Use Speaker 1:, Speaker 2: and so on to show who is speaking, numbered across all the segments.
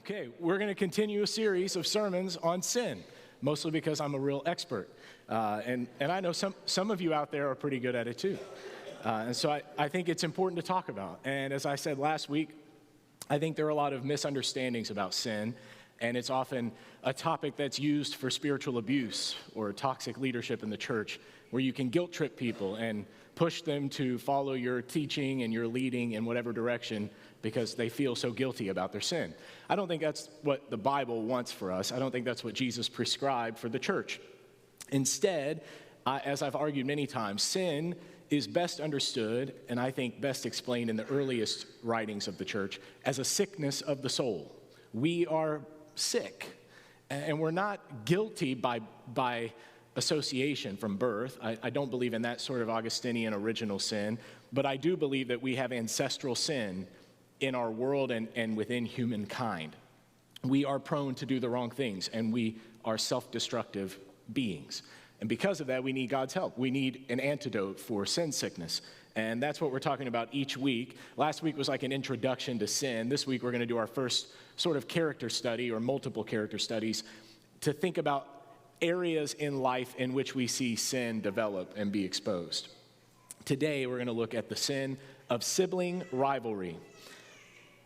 Speaker 1: Okay, we're going to continue a series of sermons on sin, mostly because I'm a real expert. And I know some of you out there are pretty good at it too. And so I think it's important to talk about. And as I said last week, I think there are a lot of misunderstandings about sin, and it's often a topic that's used for spiritual abuse or toxic leadership in the church, where you can guilt trip people and push them to follow your teaching and your leading in whatever direction because they feel so guilty about their sin. I don't think that's what the Bible wants for us. I don't think that's what Jesus prescribed for the church. Instead, as I've argued many times, sin is best understood, and I think best explained in the earliest writings of the church, as a sickness of the soul. We are sick, and we're not guilty by association from birth. I don't believe in that sort of Augustinian original sin, but I do believe that we have ancestral sin in our world and within humankind. We are prone to do the wrong things, and we are self-destructive beings. And because of that, we need God's help. We need an antidote for sin sickness. And that's what we're talking about each week. Last week was like an introduction to sin. This week we're going to do our first sort of character study or multiple character studies to think about areas in life in which we see sin develop and be exposed. Today we're going to look at the sin of sibling rivalry.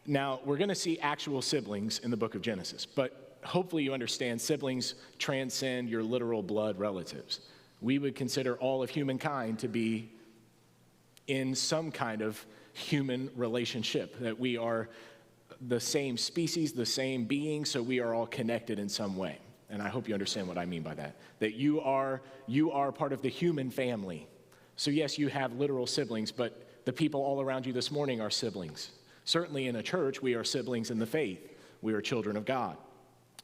Speaker 1: Now, we're going to see actual siblings in the book of Genesis, but hopefully you understand siblings transcend your literal blood relatives. We would consider all of humankind to be in some kind of human relationship, that we are the same species, the same being, so we are all connected in some way. And I hope you understand what I mean by that. That you are part of the human family. So yes, you have literal siblings, but the people all around you this morning are siblings. Certainly in a church, we are siblings in the faith. We are children of God.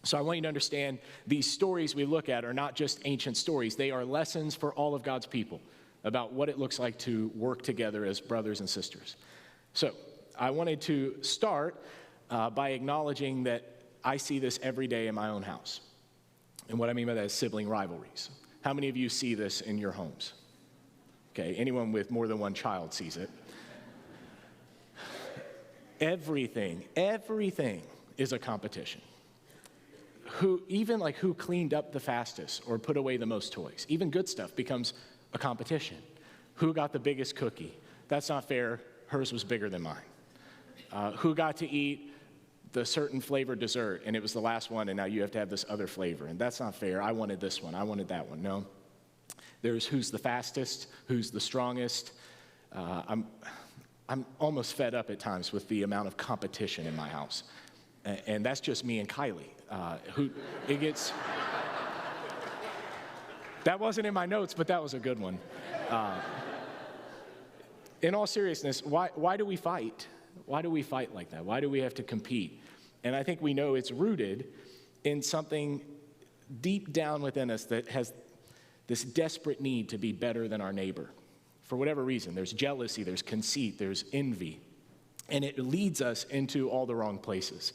Speaker 1: So I want you to understand these stories we look at are not just ancient stories. They are lessons for all of God's people about what it looks like to work together as brothers and sisters. So I wanted to start by acknowledging that I see this every day in my own house. And what I mean by that is sibling rivalries. How many of you see this in your homes? Okay, anyone with more than one child sees it. Everything is a competition. Who cleaned up the fastest or put away the most toys? Even good stuff becomes a competition. Who got the biggest cookie? That's not fair. Hers was bigger than mine. Who got to eat the certain flavored dessert, and it was the last one, and now you have to have this other flavor, and that's not fair. I wanted this one. I wanted that one. No. There's who's the fastest, who's the strongest. I'm almost fed up at times with the amount of competition in my house. And that's just me and Kylie. That wasn't in my notes, but that was a good one. In all seriousness, why do we fight? Why do we fight like that? Why do we have to compete? And I think we know it's rooted in something deep down within us that has this desperate need to be better than our neighbor. For whatever reason, there's jealousy, there's conceit, there's envy, and it leads us into all the wrong places.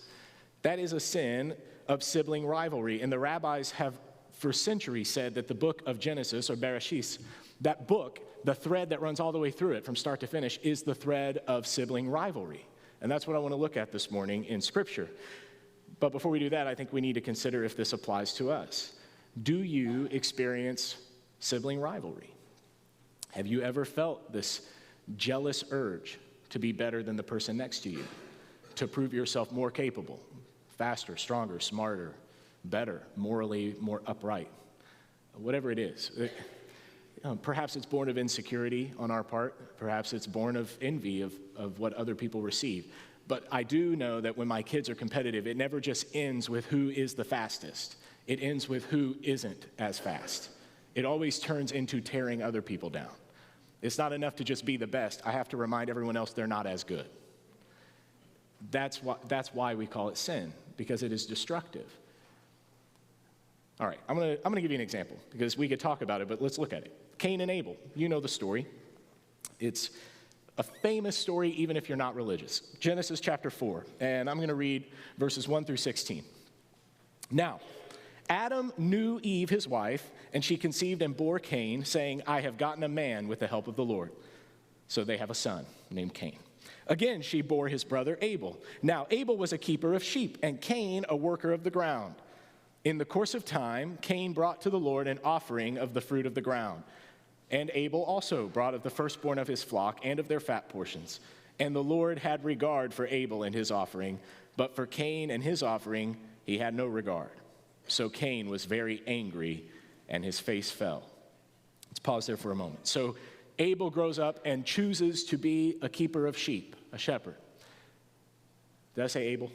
Speaker 1: That is a sin of sibling rivalry, and the rabbis have for centuries said that the book of Genesis, or Bereshit, that book, the thread that runs all the way through it from start to finish, is the thread of sibling rivalry. And that's what I want to look at this morning in Scripture. But before we do that, I think we need to consider if this applies to us. Do you experience sibling rivalry? Have you ever felt this jealous urge to be better than the person next to you, to prove yourself more capable, faster, stronger, smarter, better, morally more upright? Whatever it is. Perhaps it's born of insecurity on our part. Perhaps it's born of envy of what other people receive. But I do know that when my kids are competitive, it never just ends with who is the fastest. It ends with who isn't as fast. It always turns into tearing other people down. It's not enough to just be the best. I have to remind everyone else they're not as good. That's why we call it sin, because it is destructive. All right, I'm gonna give you an example, because we could talk about it, but let's look at it. Cain and Abel, you know the story. It's a famous story even if you're not religious. Genesis chapter 4, and I'm going to read verses 1 through 16. Now, Adam knew Eve, his wife, and she conceived and bore Cain, saying, I have gotten a man with the help of the Lord. So they have a son named Cain. Again, she bore his brother Abel. Now, Abel was a keeper of sheep, and Cain a worker of the ground. In the course of time, Cain brought to the Lord an offering of the fruit of the ground. And Abel also brought of the firstborn of his flock and of their fat portions. And the Lord had regard for Abel and his offering, but for Cain and his offering he had no regard. So Cain was very angry, and his face fell. Let's pause there for a moment. So Abel grows up and chooses to be a keeper of sheep, a shepherd. Did I say Abel?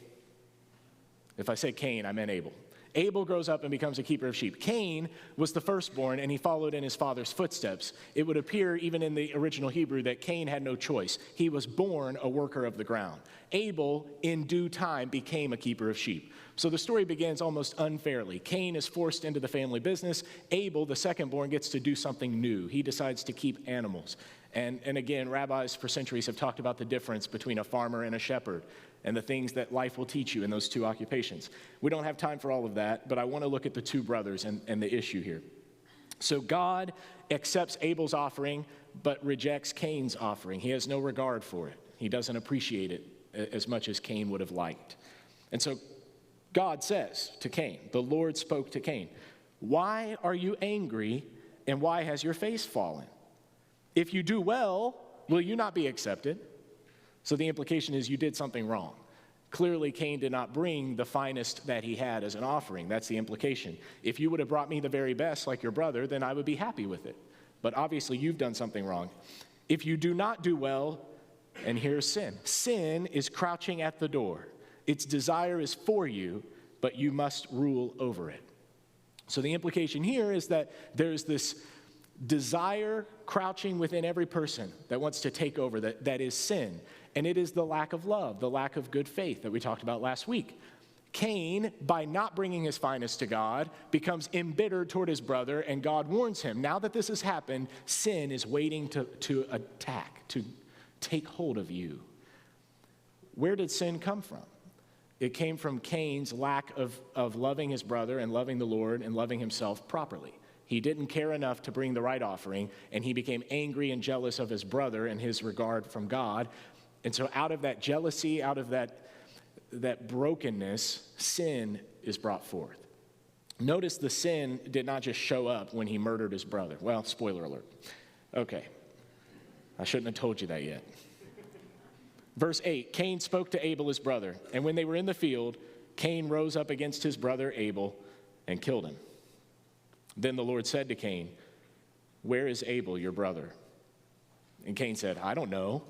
Speaker 1: If I said Cain, I meant Abel. Abel grows up and becomes a keeper of sheep. Cain was the firstborn, and he followed in his father's footsteps. It would appear, even in the original Hebrew, that Cain had no choice. He was born a worker of the ground. Abel, in due time, became a keeper of sheep. So the story begins almost unfairly. Cain is forced into the family business. Abel, the secondborn, gets to do something new. He decides to keep animals. And again, rabbis for centuries have talked about the difference between a farmer and a shepherd and the things that life will teach you in those two occupations. We don't have time for all of that, but I want to look at the two brothers and the issue here. So God accepts Abel's offering, but rejects Cain's offering. He has no regard for it. He doesn't appreciate it as much as Cain would have liked. And so God says to Cain, the Lord spoke to Cain, "Why are you angry, and why has your face fallen? If you do well, will you not be accepted?" So the implication is you did something wrong. Clearly, Cain did not bring the finest that he had as an offering. That's the implication. If you would have brought me the very best like your brother, then I would be happy with it. But obviously, you've done something wrong. If you do not do well, and here's sin. Sin is crouching at the door. Its desire is for you, but you must rule over it. So the implication here is that there's this desire crouching within every person that wants to take over, that is sin. And it is the lack of love, the lack of good faith that we talked about last week. Cain, by not bringing his finest to God, becomes embittered toward his brother, and God warns him, now that this has happened, sin is waiting to attack, to take hold of you. Where did sin come from? It came from Cain's lack of loving his brother and loving the Lord and loving himself properly. He didn't care enough to bring the right offering, and he became angry and jealous of his brother and his regard from God. And so out of that jealousy, out of that brokenness, sin is brought forth. Notice the sin did not just show up when he murdered his brother. Well, spoiler alert. Okay, I shouldn't have told you that yet. Verse 8, Cain spoke to Abel his brother, and when they were in the field, Cain rose up against his brother Abel and killed him. Then the Lord said to Cain, "Where is Abel, your brother?" And Cain said, "I don't know.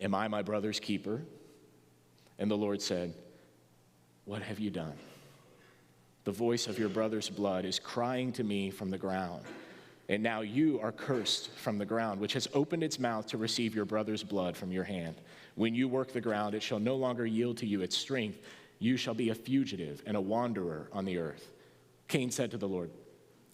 Speaker 1: Am I my brother's keeper?" And the Lord said, "What have you done? The voice of your brother's blood is crying to me from the ground. And now you are cursed from the ground, which has opened its mouth to receive your brother's blood from your hand. When you work the ground, it shall no longer yield to you its strength. You shall be a fugitive and a wanderer on the earth." Cain said to the Lord,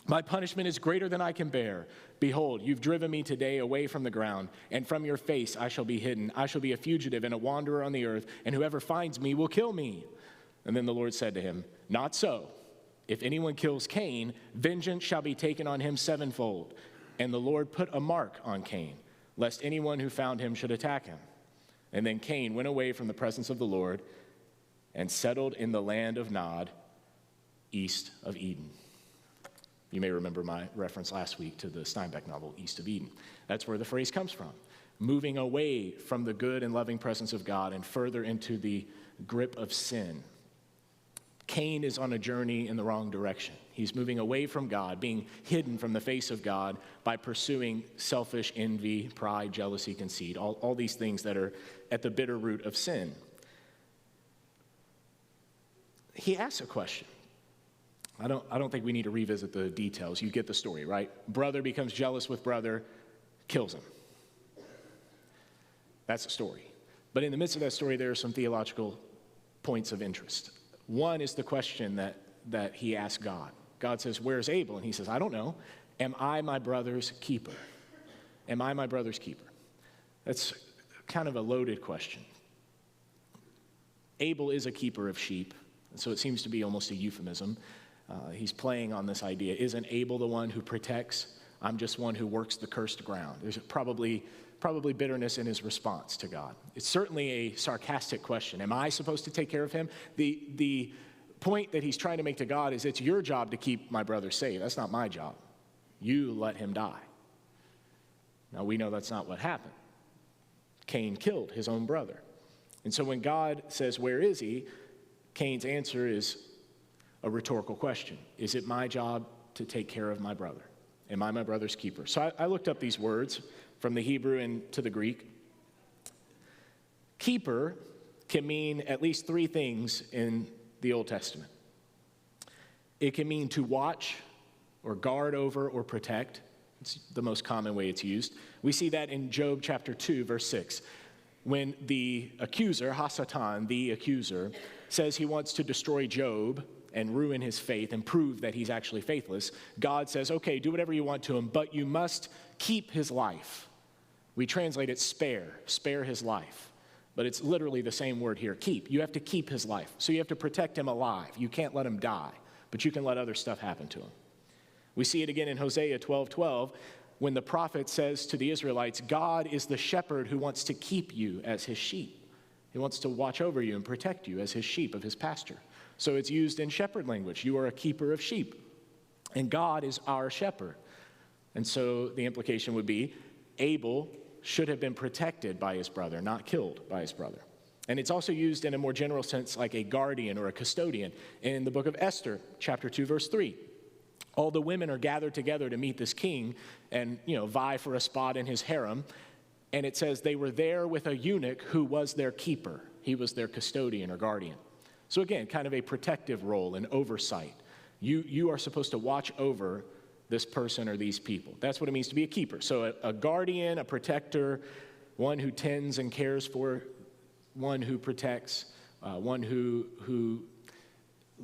Speaker 1: "My punishment is greater than I can bear. Behold, you've driven me today away from the ground, and from your face I shall be hidden. I shall be a fugitive and a wanderer on the earth, and whoever finds me will kill me." And then the Lord said to him, "Not so. If anyone kills Cain, vengeance shall be taken on him sevenfold." And the Lord put a mark on Cain, lest anyone who found him should attack him. And then Cain went away from the presence of the Lord and settled in the land of Nod, east of Eden. You may remember my reference last week to the Steinbeck novel, East of Eden. That's where the phrase comes from. Moving away from the good and loving presence of God and further into the grip of sin. Cain is on a journey in the wrong direction. He's moving away from God, being hidden from the face of God by pursuing selfish envy, pride, jealousy, conceit, all these things that are at the bitter root of sin. He asks a question. I don't think we need to revisit the details. You get the story, right? Brother becomes jealous with brother, kills him. That's the story. But in the midst of that story, there are some theological points of interest. One is the question that he asked God. God says, "Where's Abel?" And he says, "I don't know. Am I my brother's keeper?" Am I my brother's keeper? That's kind of a loaded question. Abel is a keeper of sheep, so it seems to be almost a euphemism. He's playing on this idea. Isn't Abel the one who protects? I'm just one who works the cursed ground. There's probably probably bitterness in his response to God. It's certainly a sarcastic question. Am I supposed to take care of him? The point that he's trying to make to God is it's your job to keep my brother safe. That's not my job. You let him die. Now we know that's not what happened. Cain killed his own brother. And so when God says, where is he? Cain's answer is a rhetorical question. Is it my job to take care of my brother? Am I my brother's keeper? So I looked up these words from the Hebrew into the Greek. Keeper can mean at least three things in the Old Testament. It can mean to watch or guard over or protect. It's the most common way it's used. We see that in Job chapter 2, verse 6. When the accuser, Hasatan, the accuser, says he wants to destroy Job and ruin his faith and prove that he's actually faithless, God says, okay, do whatever you want to him, but you must keep his life. We translate it spare his life. But it's literally the same word here, keep. You have to keep his life. So you have to protect him alive. You can't let him die, but you can let other stuff happen to him. We see it again in Hosea 12:12, when the prophet says to the Israelites, God is the shepherd who wants to keep you as his sheep. He wants to watch over you and protect you as his sheep of his pasture. So it's used in shepherd language. You are a keeper of sheep, and God is our shepherd. And so the implication would be Abel should have been protected by his brother, not killed by his brother. And it's also used in a more general sense like a guardian or a custodian. In the book of Esther, chapter 2, verse 3, all the women are gathered together to meet this king and, vie for a spot in his harem. And it says they were there with a eunuch who was their keeper. He was their custodian or guardian. So again, kind of a protective role and oversight. You are supposed to watch over this person or these people. That's what it means to be a keeper. So a guardian, a protector, one who tends and cares for, one who protects, one who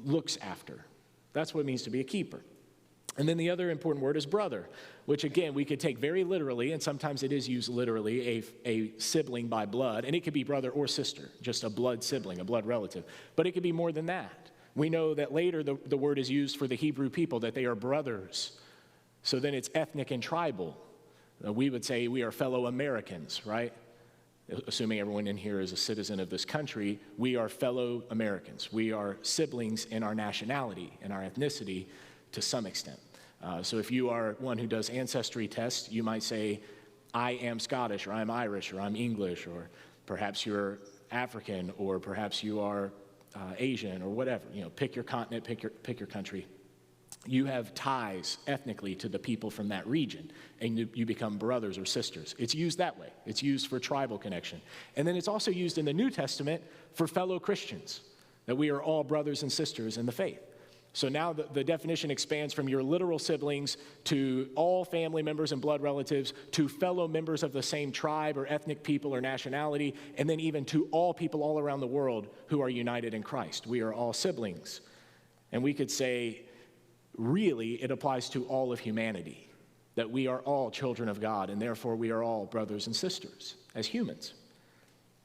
Speaker 1: looks after. That's what it means to be a keeper. And then the other important word is brother, which again, we could take very literally, and sometimes it is used literally, a sibling by blood, and it could be brother or sister, just a blood sibling, a blood relative. But it could be more than that. We know that later the word is used for the Hebrew people, that they are brothers. So then it's ethnic and tribal. We would say we are fellow Americans, right? Assuming everyone in here is a citizen of this country, we are fellow Americans. We are siblings in our nationality and our ethnicity to some extent. So if you are one who does ancestry tests, you might say, I am Scottish, or I'm Irish, or I'm English, or perhaps you're African, or perhaps you are Asian, or whatever. Pick your continent, pick your country. You have ties ethnically to the people from that region, and you become brothers or sisters. It's used that way. It's used for tribal connection. And then it's also used in the New Testament for fellow Christians, that we are all brothers and sisters in the faith. So now the definition expands from your literal siblings to all family members and blood relatives, to fellow members of the same tribe or ethnic people or nationality, and then even to all people all around the world who are united in Christ. We are all siblings. And we could say, really, it applies to all of humanity, that we are all children of God, and therefore we are all brothers and sisters as humans.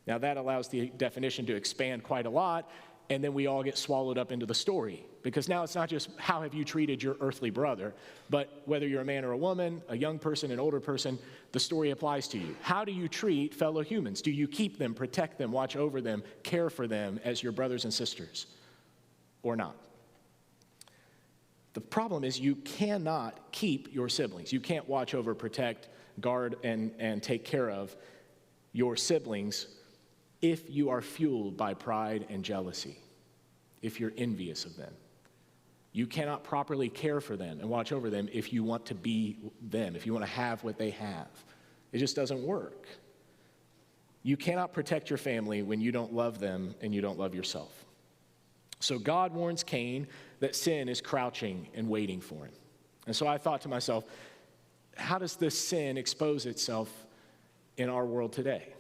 Speaker 1: Now that allows the definition to expand quite a lot, and then we all get swallowed up into the story. Because now it's not just how have you treated your earthly brother, but whether you're a man or a woman, a young person, an older person, the story applies to you. How do you treat fellow humans? Do you keep them, protect them, watch over them, care for them as your brothers and sisters, or not? The problem is you cannot keep your siblings. You can't watch over, protect, guard, and take care of your siblings if you are fueled by pride and jealousy, if you're envious of them. You cannot properly care for them and watch over them if you want to be them, if you want to have what they have. It just doesn't work. You cannot protect your family when you don't love them and you don't love yourself. So God warns Cain that sin is crouching and waiting for him. And so I thought to myself, how does this sin expose itself in our world today?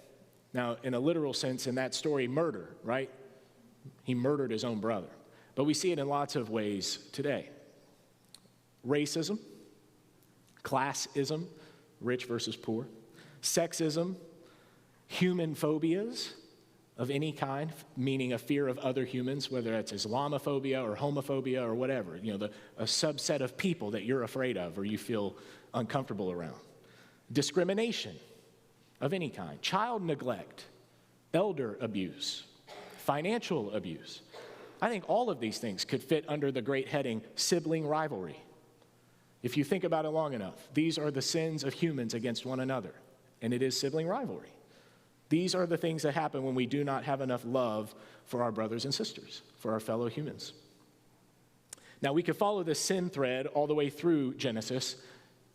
Speaker 1: Now, in a literal sense, in that story, murder, right? He murdered his own brother. But we see it in lots of ways today. Racism, classism, rich versus poor, sexism, human phobias of any kind, meaning a fear of other humans, whether it's Islamophobia or homophobia or whatever, a subset of people that you're afraid of or you feel uncomfortable around. Discrimination. of any kind, child neglect, elder abuse, financial abuse. I think all of these things could fit under the great heading, sibling rivalry. If you think about it long enough, these are the sins of humans against one another, and it is sibling rivalry. These are the things that happen when we do not have enough love for our brothers and sisters, for our fellow humans. Now, we could follow this sin thread all the way through Genesis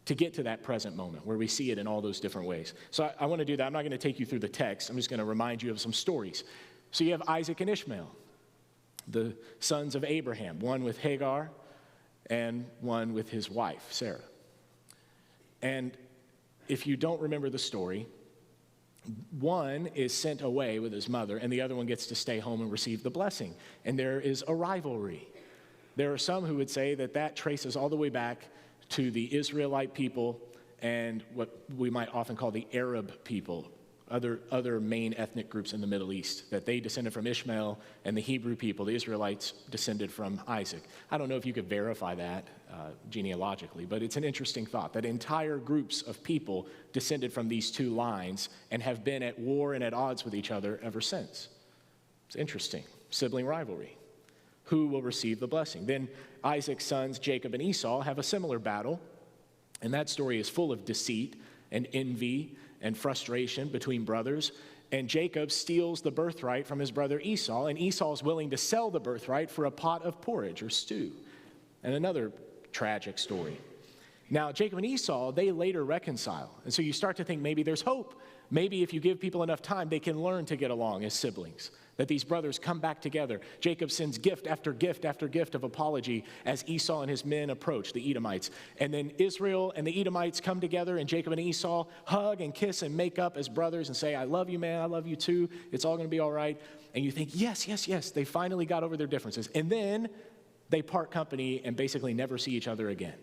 Speaker 1: to get to that present moment where we see it in all those different ways. So I want to do that. I'm not going to take you through the text. I'm just going to remind you of some stories. So you have Isaac and Ishmael, the sons of Abraham, one with Hagar and one with his wife, Sarah. And if you don't remember the story, one is sent away with his mother, and the other one gets to stay home and receive the blessing. And there is a rivalry. There are some who would say that that traces all the way back to the Israelite people and what we might often call the Arab people, other main ethnic groups in the Middle East, that they descended from Ishmael, and the Hebrew people, the Israelites, descended from Isaac. I don't know if you could verify that genealogically, but it's an interesting thought, that entire groups of people descended from these two lines and have been at war and at odds with each other ever since. It's interesting. Sibling rivalry. Who will receive the blessing? Then Isaac's sons, Jacob and Esau, have a similar battle, and that story is full of deceit and envy and frustration between brothers. And Jacob steals the birthright from his brother Esau, and Esau is willing to sell the birthright for a pot of porridge or stew. And another tragic story. Now, Jacob and Esau, they later reconcile. And so you start to think maybe there's hope. Maybe if you give people enough time, they can learn to get along as siblings, that these brothers come back together. Jacob sends gift after gift after gift of apology as Esau and his men approach the Edomites. And then Israel and the Edomites come together, and Jacob and Esau hug and kiss and make up as brothers and say, I love you, man, I love you too. It's all going to be all right. And you think, yes, yes, yes, they finally got over their differences. And then they part company and basically never see each other again.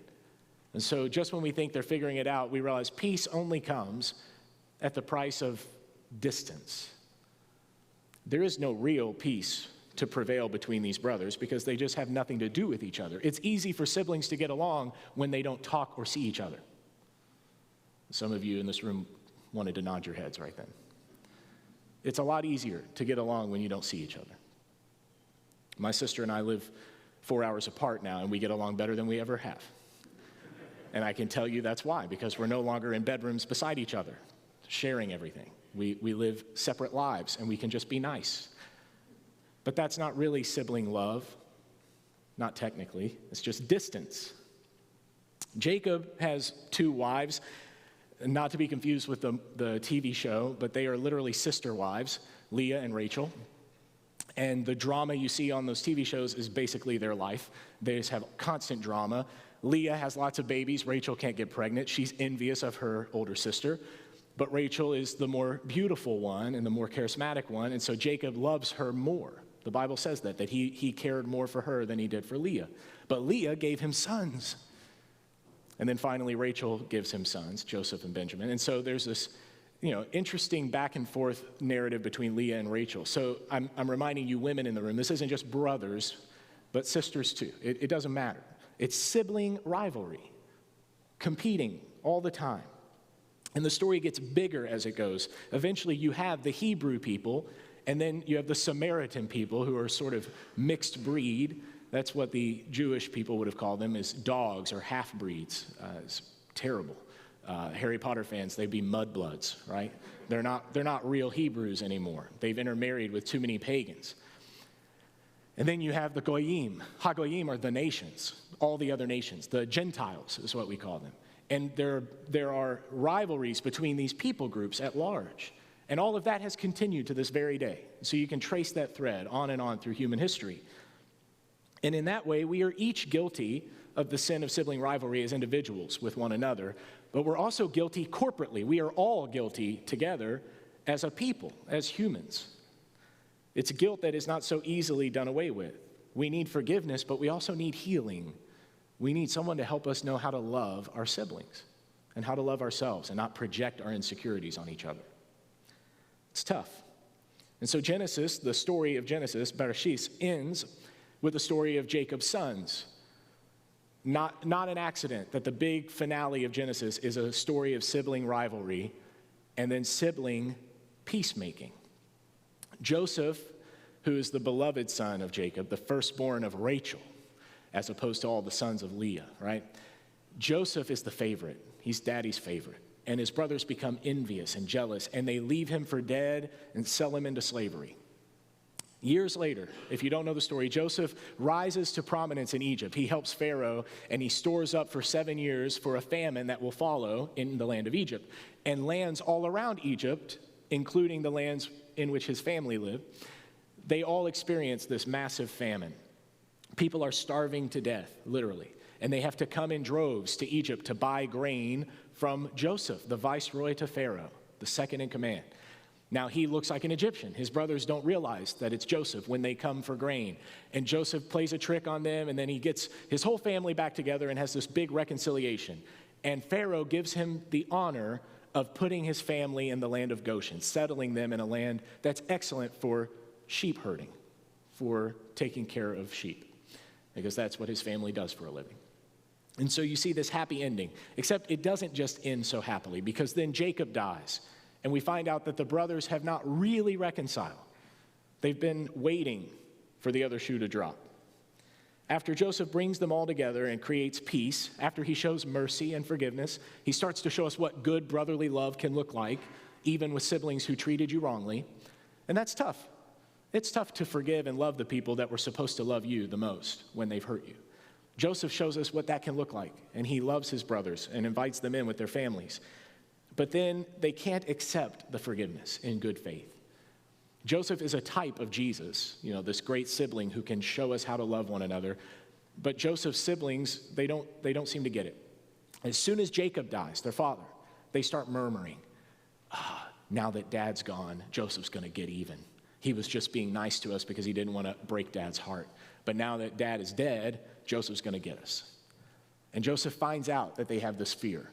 Speaker 1: And so just when we think they're figuring it out, we realize peace only comes at the price of distance. There is no real peace to prevail between these brothers because they just have nothing to do with each other. It's easy for siblings to get along when they don't talk or see each other. Some of you in this room wanted to nod your heads right then. It's a lot easier to get along when you don't see each other. My sister and I live 4 hours apart now, and we get along better than we ever have. And I can tell you that's why, because we're no longer in bedrooms beside each other, sharing everything. We live separate lives, and we can just be nice. But that's not really sibling love, not technically. It's just distance. Jacob has 2 wives, not to be confused with the TV show, but they are literally sister wives, Leah and Rachel. And the drama you see on those TV shows is basically their life. They just have constant drama. Leah has lots of babies. Rachel can't get pregnant. She's envious of her older sister. But Rachel is the more beautiful one and the more charismatic one, and so Jacob loves her more. The Bible says that he cared more for her than he did for Leah. But Leah gave him sons. And then finally, Rachel gives him sons, Joseph and Benjamin. And so there's this, interesting back and forth narrative between Leah and Rachel. So I'm reminding you women in the room, this isn't just brothers, but sisters too. It doesn't matter. It's sibling rivalry, competing all the time. And the story gets bigger as it goes. Eventually, you have the Hebrew people, and then you have the Samaritan people who are sort of mixed breed. That's what the Jewish people would have called them, is dogs or half-breeds. It's terrible. Harry Potter fans, they'd be mudbloods, right? They're not real Hebrews anymore. They've intermarried with too many pagans. And then you have the Goyim. Ha-Goyim are the nations, all the other nations. The Gentiles is what we call them. And there are rivalries between these people groups at large. And all of that has continued to this very day. So you can trace that thread on and on through human history. And in that way, we are each guilty of the sin of sibling rivalry as individuals with one another, but we're also guilty corporately. We are all guilty together as a people, as humans. It's a guilt that is not so easily done away with. We need forgiveness, but we also need healing. We need someone to help us know how to love our siblings and how to love ourselves and not project our insecurities on each other. It's tough. And so Genesis, the story of Genesis, Bereshit, ends with the story of Jacob's sons. Not an accident that the big finale of Genesis is a story of sibling rivalry and then sibling peacemaking. Joseph, who is the beloved son of Jacob, the firstborn of Rachel, as opposed to all the sons of Leah, right? Joseph is the favorite. He's daddy's favorite. And his brothers become envious and jealous, and they leave him for dead and sell him into slavery. Years later, if you don't know the story, Joseph rises to prominence in Egypt. He helps Pharaoh, and he stores up for 7 years for a famine that will follow in the land of Egypt. And lands all around Egypt, including the lands in which his family lived, they all experience this massive famine. People are starving to death, literally. And they have to come in droves to Egypt to buy grain from Joseph, the viceroy to Pharaoh, the second in command. Now, he looks like an Egyptian. His brothers don't realize that it's Joseph when they come for grain. And Joseph plays a trick on them, and then he gets his whole family back together and has this big reconciliation. And Pharaoh gives him the honor of putting his family in the land of Goshen, settling them in a land that's excellent for sheep herding, for taking care of sheep, because that's what his family does for a living. And so you see this happy ending, except it doesn't just end so happily, because then Jacob dies, and we find out that the brothers have not really reconciled. They've been waiting for the other shoe to drop. After Joseph brings them all together and creates peace, after he shows mercy and forgiveness, he starts to show us what good brotherly love can look like, even with siblings who treated you wrongly. And that's tough. It's tough to forgive and love the people that were supposed to love you the most when they've hurt you. Joseph shows us what that can look like, and he loves his brothers and invites them in with their families. But then they can't accept the forgiveness in good faith. Joseph is a type of Jesus, this great sibling who can show us how to love one another. But Joseph's siblings, they don't seem to get it. As soon as Jacob dies, their father, they start murmuring, now that dad's gone, Joseph's going to get even. He was just being nice to us because he didn't want to break dad's heart. But now that dad is dead, Joseph's going to get us. And Joseph finds out that they have this fear,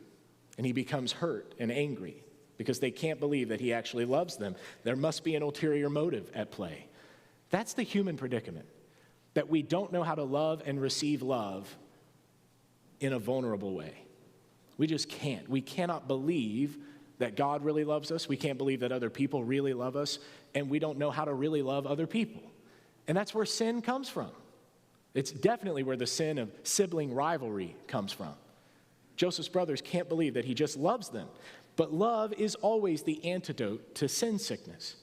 Speaker 1: and he becomes hurt and angry because they can't believe that he actually loves them. There must be an ulterior motive at play. That's the human predicament, that we don't know how to love and receive love in a vulnerable way. We just can't. We cannot believe that God really loves us. We can't believe that other people really love us, and we don't know how to really love other people. And that's where sin comes from. It's definitely where the sin of sibling rivalry comes from. Joseph's brothers can't believe that he just loves them. But love is always the antidote to sin sickness.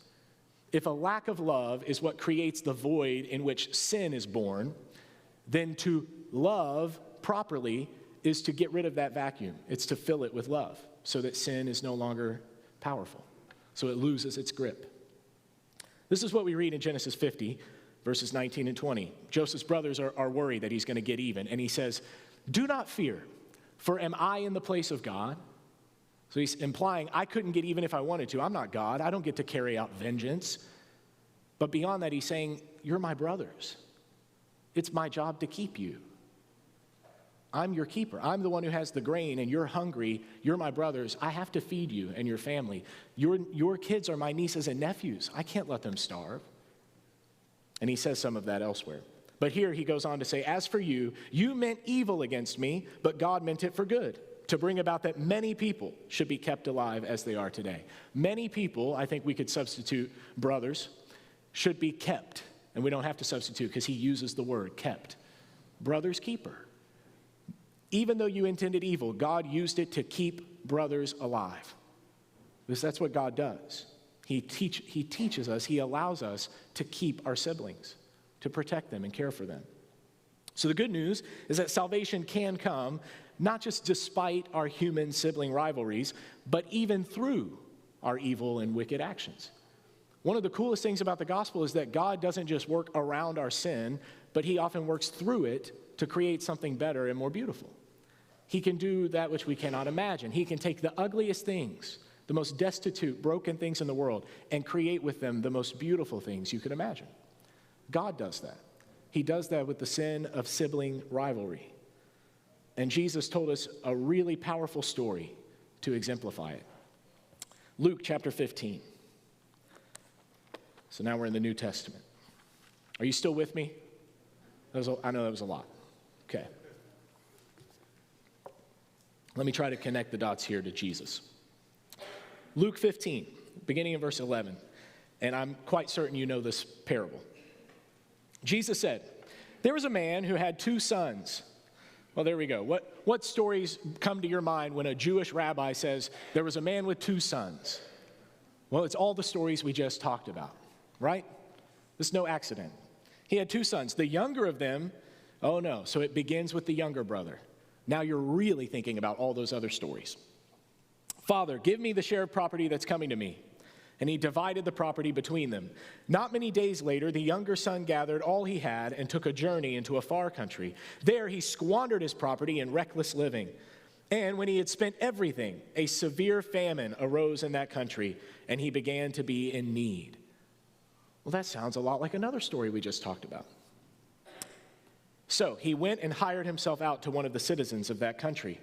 Speaker 1: If a lack of love is what creates the void in which sin is born, then to love properly is to get rid of that vacuum. It's to fill it with love so that sin is no longer powerful, so it loses its grip. This is what we read in Genesis 50, verses 19 and 20. Joseph's brothers are worried that he's going to get even, and he says, "Do not fear, for am I in the place of God?" So he's implying, I couldn't get even if I wanted to. I'm not God. I don't get to carry out vengeance. But beyond that, he's saying, you're my brothers. It's my job to keep you. I'm your keeper. I'm the one who has the grain, and you're hungry. You're my brothers. I have to feed you and your family. Your kids are my nieces and nephews. I can't let them starve. And he says some of that elsewhere. But here he goes on to say, as for you, you meant evil against me, but God meant it for good, to bring about that many people should be kept alive as they are today. Many people, I think we could substitute brothers, should be kept. And we don't have to substitute because he uses the word kept. Brother's keeper. Even though you intended evil, God used it to keep brothers alive. Because that's what God does. He teaches us, he allows us to keep our siblings, to protect them and care for them. So the good news is that salvation can come not just despite our human sibling rivalries, but even through our evil and wicked actions. One of the coolest things about the gospel is that God doesn't just work around our sin, but he often works through it to create something better and more beautiful. He can do that which we cannot imagine. He can take the ugliest things, the most destitute, broken things in the world, and create with them the most beautiful things you could imagine. God does that. He does that with the sin of sibling rivalry. And Jesus told us a really powerful story to exemplify it. Luke chapter 15. So now we're in the New Testament. Are you still with me? I know that was a lot. Okay. Let me try to connect the dots here to Jesus. Luke 15, beginning in verse 11. And I'm quite certain you know this parable. Jesus said, there was a man who had 2 sons. Well, there we go. What stories come to your mind when a Jewish rabbi says there was a man with 2 sons? Well, it's all the stories we just talked about, right? It's no accident. He had 2 sons. The younger of them, oh no, so it begins with the younger brother. Now you're really thinking about all those other stories. Father, give me the share of property that's coming to me. And he divided the property between them. Not many days later, the younger son gathered all he had and took a journey into a far country. There he squandered his property in reckless living. And when he had spent everything, a severe famine arose in that country, and he began to be in need. Well, that sounds a lot like another story we just talked about. So he went and hired himself out to one of the citizens of that country.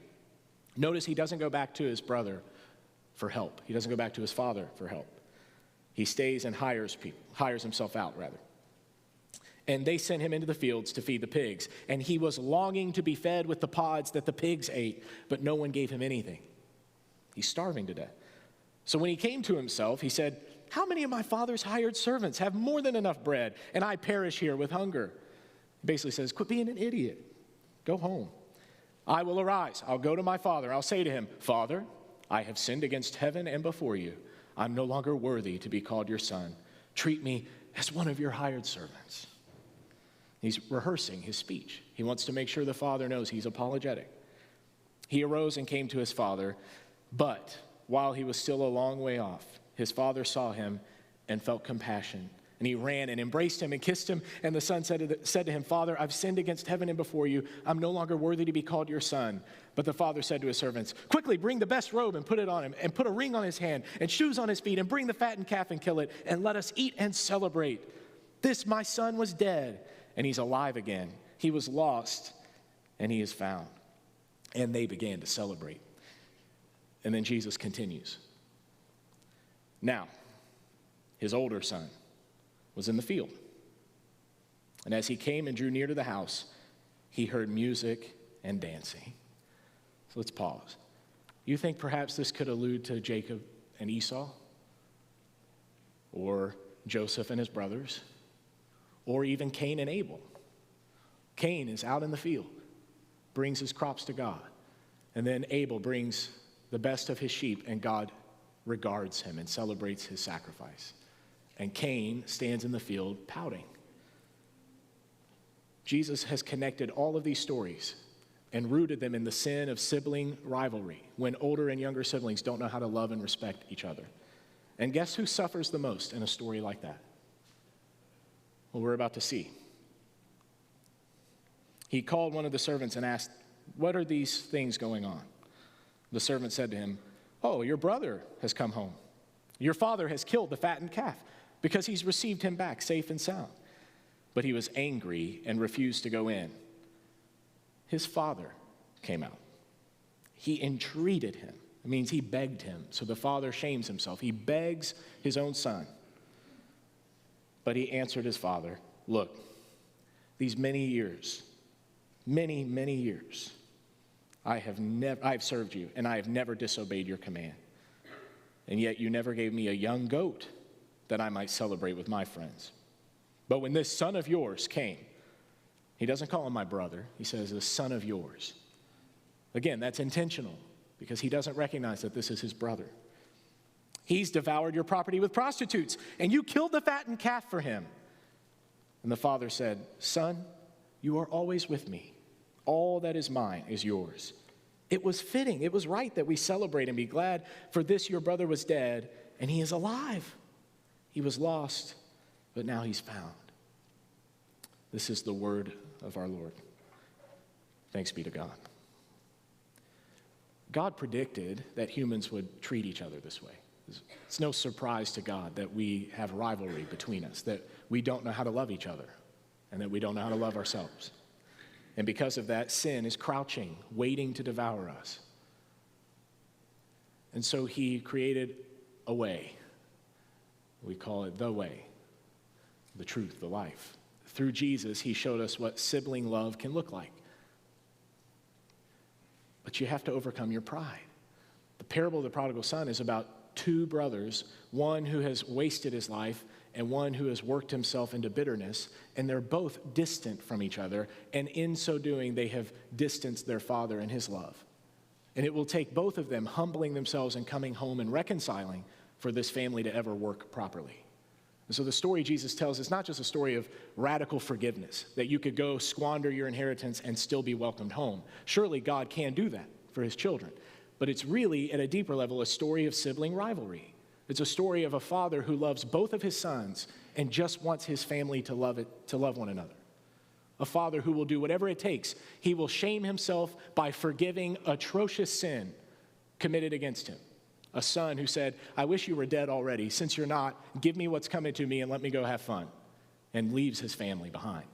Speaker 1: Notice he doesn't go back to his brother for help. He doesn't go back to his father for help. He stays and hires himself out, rather. And they sent him into the fields to feed the pigs. And he was longing to be fed with the pods that the pigs ate, but no one gave him anything. He's starving to death. So when he came to himself, he said, how many of my father's hired servants have more than enough bread, and I perish here with hunger? He basically says, quit being an idiot. Go home. I will arise. I'll go to my father. I'll say to him, Father, I have sinned against heaven and before you. I'm no longer worthy to be called your son. Treat me as one of your hired servants. He's rehearsing his speech. He wants to make sure the father knows he's apologetic. He arose and came to his father, but while he was still a long way off, his father saw him and felt compassion. And he ran and embraced him and kissed him. And the son said to him, Father, I've sinned against heaven and before you. I'm no longer worthy to be called your son. But the father said to his servants, quickly bring the best robe and put it on him, and put a ring on his hand and shoes on his feet, and bring the fattened calf and kill it, and let us eat and celebrate. This my son was dead, and he's alive again. He was lost, and he is found. And they began to celebrate. And then Jesus continues. Now, his older son was in the field. And as he came and drew near to the house, he heard music and dancing. So let's pause. You think perhaps this could allude to Jacob and Esau? Or Joseph and his brothers? Or even Cain and Abel? Cain is out in the field, brings his crops to God. And then Abel brings the best of his sheep, and God regards him and celebrates his sacrifice. And Cain stands in the field pouting. Jesus has connected all of these stories and rooted them in the sin of sibling rivalry, when older and younger siblings don't know how to love and respect each other. And guess who suffers the most in a story like that? Well, we're about to see. He called one of the servants and asked, what are these things going on? The servant said to him, oh, your brother has come home. Your father has killed the fattened calf, because he's received him back safe and sound. But he was angry and refused to go in. His father came out. He entreated him. It means he begged him. So the father shames himself. He begs his own son. But he answered his father, look, these many years, many, many years, I have served you, and I have never disobeyed your command. And yet you never gave me a young goat that I might celebrate with my friends. But when this son of yours came, he doesn't call him my brother. He says, the son of yours. Again, that's intentional, because he doesn't recognize that this is his brother. He's devoured your property with prostitutes, and you killed the fattened calf for him. And the father said, son, you are always with me. All that is mine is yours. It was fitting, it was right that we celebrate and be glad, for this your brother was dead, and he is alive. He was lost, but now he's found. This is the word of our Lord. Thanks be to God. God predicted that humans would treat each other this way. It's no surprise to God that we have rivalry between us, that we don't know how to love each other, and that we don't know how to love ourselves. And because of that, sin is crouching, waiting to devour us. And so he created a way. We call it the way, the truth, the life. Through Jesus, he showed us what sibling love can look like. But you have to overcome your pride. The parable of the prodigal son is about two brothers, one who has wasted his life and one who has worked himself into bitterness, and they're both distant from each other, and in so doing, they have distanced their father and his love. And it will take both of them humbling themselves and coming home and reconciling for this family to ever work properly. And so the story Jesus tells is not just a story of radical forgiveness, that you could go squander your inheritance and still be welcomed home. Surely God can do that for his children. But it's really, at a deeper level, a story of sibling rivalry. It's a story of a father who loves both of his sons and just wants his family to love one another. A father who will do whatever it takes. He will shame himself by forgiving atrocious sin committed against him. A son who said, I wish you were dead already. Since you're not, give me what's coming to me and let me go have fun. And leaves his family behind.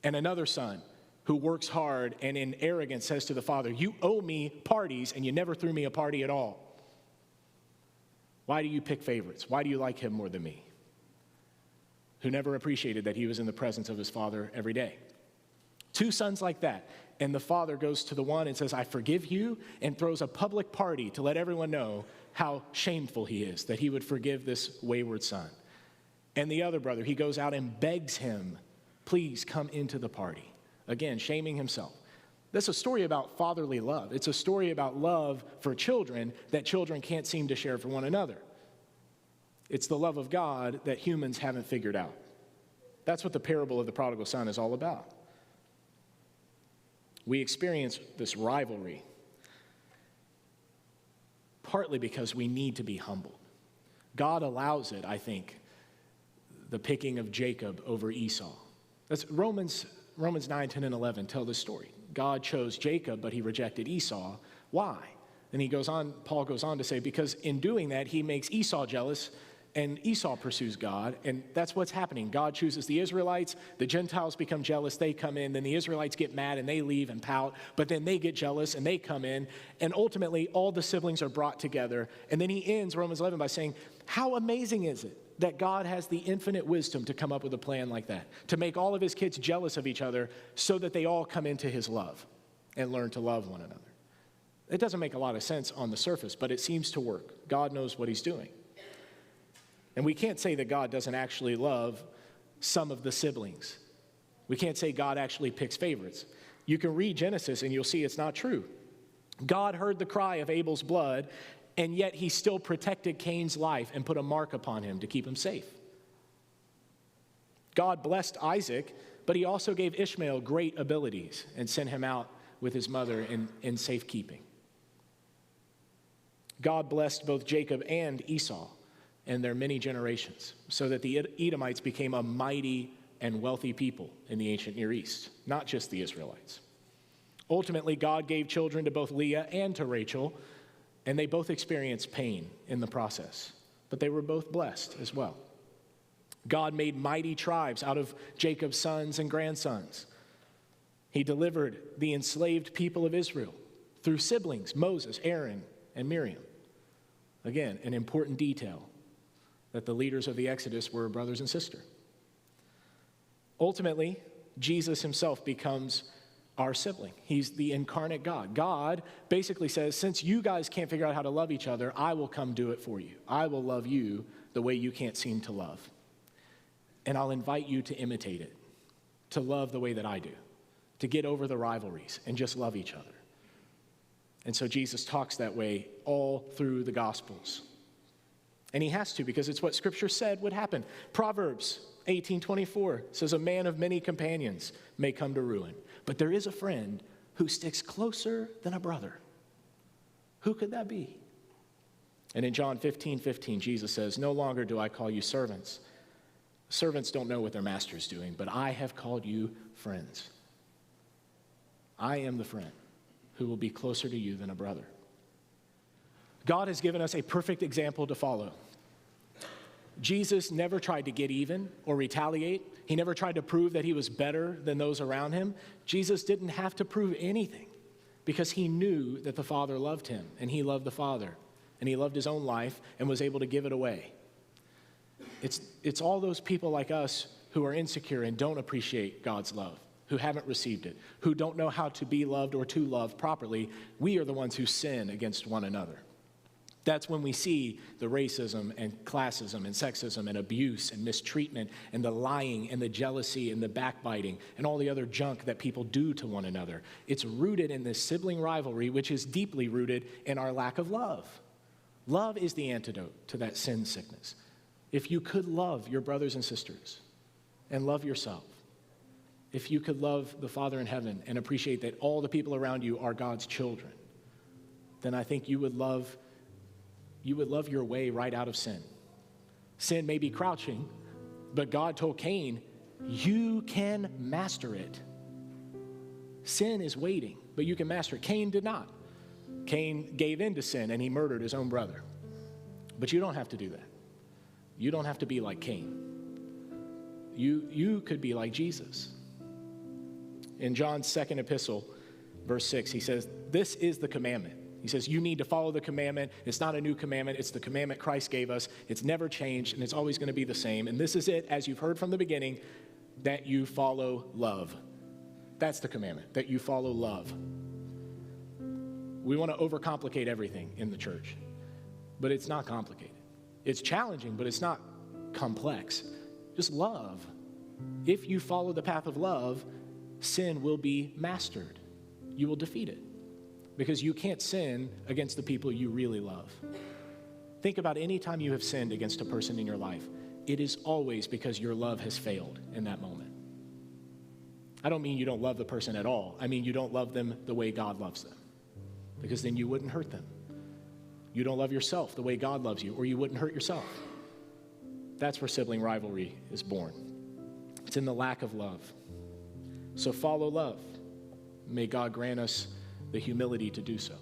Speaker 1: And another son who works hard and in arrogance says to the father, you owe me parties and you never threw me a party at all. Why do you pick favorites? Why do you like him more than me? Who never appreciated that he was in the presence of his father every day. Two sons like that, and the father goes to the one and says, I forgive you, and throws a public party to let everyone know how shameful he is, that he would forgive this wayward son. And the other brother, he goes out and begs him, please come into the party. Again, shaming himself. That's a story about fatherly love. It's a story about love for children that children can't seem to share for one another. It's the love of God that humans haven't figured out. That's what the parable of the prodigal son is all about. We experience this rivalry partly because we need to be humbled. God allows it, I think, the picking of Jacob over Esau. That's Romans 9, 10, and 11 tell this story. God chose Jacob, but he rejected Esau. Why? And Paul goes on to say, because in doing that, he makes Esau jealous, and Esau pursues God, and that's what's happening. God chooses the Israelites, the Gentiles become jealous, they come in, then the Israelites get mad and they leave and pout, but then they get jealous and they come in, and ultimately all the siblings are brought together. And then he ends Romans 11 by saying, how amazing is it that God has the infinite wisdom to come up with a plan like that, to make all of his kids jealous of each other so that they all come into his love and learn to love one another. It doesn't make a lot of sense on the surface, but it seems to work. God knows what he's doing. And we can't say that God doesn't actually love some of the siblings. We can't say God actually picks favorites. You can read Genesis and you'll see it's not true. God heard the cry of Abel's blood, and yet he still protected Cain's life and put a mark upon him to keep him safe. God blessed Isaac, but he also gave Ishmael great abilities and sent him out with his mother in safekeeping. God blessed both Jacob and Esau and their many generations, so that the Edomites became a mighty and wealthy people in the ancient Near East, not just the Israelites. Ultimately, God gave children to both Leah and to Rachel, and they both experienced pain in the process, but they were both blessed as well. God made mighty tribes out of Jacob's sons and grandsons. He delivered the enslaved people of Israel through siblings, Moses, Aaron, and Miriam. Again, an important detail, that the leaders of the Exodus were brothers and sisters. Ultimately, Jesus himself becomes our sibling. He's the incarnate God. God basically says, since you guys can't figure out how to love each other, I will come do it for you. I will love you the way you can't seem to love. And I'll invite you to imitate it, to love the way that I do, to get over the rivalries and just love each other. And so Jesus talks that way all through the Gospels. And he has to, because it's what Scripture said would happen. Proverbs 18:24 says, a man of many companions may come to ruin, but there is a friend who sticks closer than a brother. Who could that be? And in John 15:15, Jesus says, no longer do I call you servants. Servants don't know what their master's doing, but I have called you friends. I am the friend who will be closer to you than a brother. God has given us a perfect example to follow. Jesus never tried to get even or retaliate. He never tried to prove that he was better than those around him. Jesus didn't have to prove anything because he knew that the Father loved him, and he loved the Father, and he loved his own life and was able to give it away. It's all those people like us who are insecure and don't appreciate God's love, who haven't received it, who don't know how to be loved or to love properly. We are the ones who sin against one another. That's when we see the racism and classism and sexism and abuse and mistreatment and the lying and the jealousy and the backbiting and all the other junk that people do to one another. It's rooted in this sibling rivalry, which is deeply rooted in our lack of love. Love is the antidote to that sin sickness. If you could love your brothers and sisters and love yourself, if you could love the Father in heaven and appreciate that all the people around you are God's children, then I think you would love your way right out of sin. Sin may be crouching, but God told Cain, you can master it. Sin is waiting, but you can master it. Cain did not. Cain gave in to sin and he murdered his own brother. But you don't have to do that. You don't have to be like Cain. You could be like Jesus. In John's second epistle, verse 6, he says, this is the commandment. He says, you need to follow the commandment. It's not a new commandment. It's the commandment Christ gave us. It's never changed, and it's always going to be the same. And this is it, as you've heard from the beginning, that you follow love. That's the commandment, that you follow love. We want to overcomplicate everything in the church, but it's not complicated. It's challenging, but it's not complex. Just love. If you follow the path of love, sin will be mastered. You will defeat it because you can't sin against the people you really love. Think about any time you have sinned against a person in your life. It is always because your love has failed in that moment. I don't mean you don't love the person at all. I mean you don't love them the way God loves them, because then you wouldn't hurt them. You don't love yourself the way God loves you, or you wouldn't hurt yourself. That's where sibling rivalry is born. It's in the lack of love. So follow love. May God grant us the humility to do so.